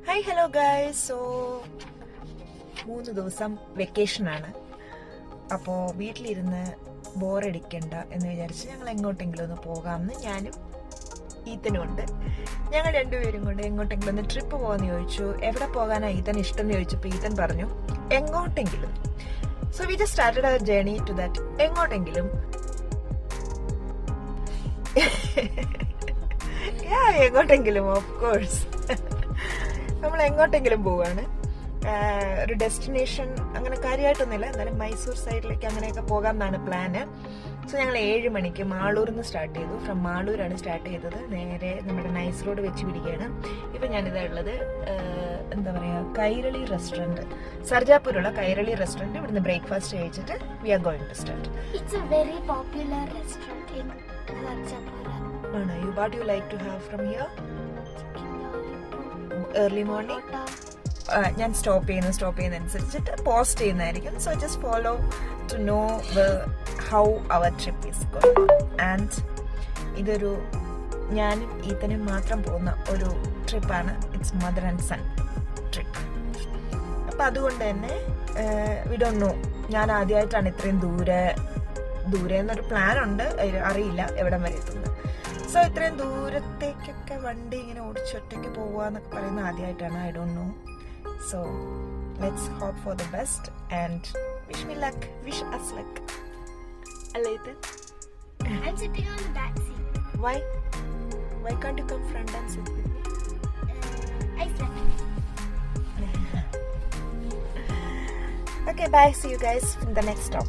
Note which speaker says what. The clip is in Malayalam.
Speaker 1: Hi hello guys. സോ 3 ദിവസം വെക്കേഷനാണ്. അപ്പോൾ വീട്ടിലിരുന്ന് ബോറടിക്കണ്ട എന്ന് വിചാരിച്ച് ഞങ്ങൾ എങ്ങോട്ടെങ്കിലും ഒന്ന് പോകാമെന്ന് ഞാനും ഈത്തനും ഉണ്ട്. ഞങ്ങൾ രണ്ടുപേരും കൊണ്ട് എങ്ങോട്ടെങ്കിലും ഒന്ന് ട്രിപ്പ് പോകാമെന്ന് ചോദിച്ചു. എവിടെ പോകാനാണ് ഈത്തൻ ഇഷ്ടം എന്ന് ചോദിച്ചപ്പോൾ ഈത്തൻ പറഞ്ഞു എങ്ങോട്ടെങ്കിലും. So we just started our journey to that എങ്ങോട്ടെങ്കിലും. എങ്ങോട്ടെങ്കിലും ഓഫ് കോഴ്സ് നമ്മൾ എങ്ങോട്ടെങ്കിലും പോവാണ്. ഒരു ഡെസ്റ്റിനേഷൻ അങ്ങനെ കാര്യമായിട്ടൊന്നുമില്ല, എന്നാലും മൈസൂർ സൈഡിലേക്ക് അങ്ങനെയൊക്കെ പോകാം എന്നാണ് പ്ലാന്. സോ ഞങ്ങൾ 7 മണിക്ക് മാളൂരിൽ നിന്ന് സ്റ്റാർട്ട് ചെയ്തു. ഫ്രം മാളൂരാണ് സ്റ്റാർട്ട് ചെയ്തത്. നേരെ നമ്മുടെ നൈസ് റോഡ് വെച്ച് പിടിക്കുകയാണ്. ഇപ്പം ഞാനിതാ ഉള്ളത് എന്താ പറയുക, കൈരളി റെസ്റ്റോറൻറ്റ്, സർജാപൂരുള്ള കൈരളി റെസ്റ്റോറൻറ്റ്. ഇവിടുന്ന് ബ്രേക്ക്ഫാസ്റ്റ് കഴിച്ചിട്ട് we are going to start.
Speaker 2: It's a very popular restaurant in Sarjapura.
Speaker 1: What do you like to have from here? Early morning. ഞാൻ സ്റ്റോപ്പ് ചെയ്യുന്നതനുസരിച്ചിട്ട് പോസ്റ്റ് ചെയ്യുന്നതായിരിക്കും. So just follow to know how our trip is going. And ഇതൊരു ഞാനും ഈത്തനും മാത്രം പോകുന്ന ഒരു ട്രിപ്പാണ്. It's mother and son trip. അപ്പം അതുകൊണ്ട് തന്നെ വി ഡോണ്ട് നോ. ഞാൻ ആദ്യമായിട്ടാണ് ഇത്രയും ദൂരെ എന്നൊരു പ്ലാൻ ഉണ്ട്. അറിയില്ല എവിടം വരെ എത്തുന്നത്. സോ ഇത്രയും ദൂരത്തേക്കൊക്കെ വണ്ടി ഇങ്ങനെ ഓടിച്ചൊറ്റയ്ക്ക് പോവുക എന്നൊക്കെ പറയുന്നത് ആദ്യമായിട്ടാണ്. I don't know. So let's hope for the best and wish us luck. Alaythan,
Speaker 2: I'm sitting on the back seat.
Speaker 1: Why can't you come front and sit with me?
Speaker 2: I slept.
Speaker 1: Okay, bye. See you guys in the next stop.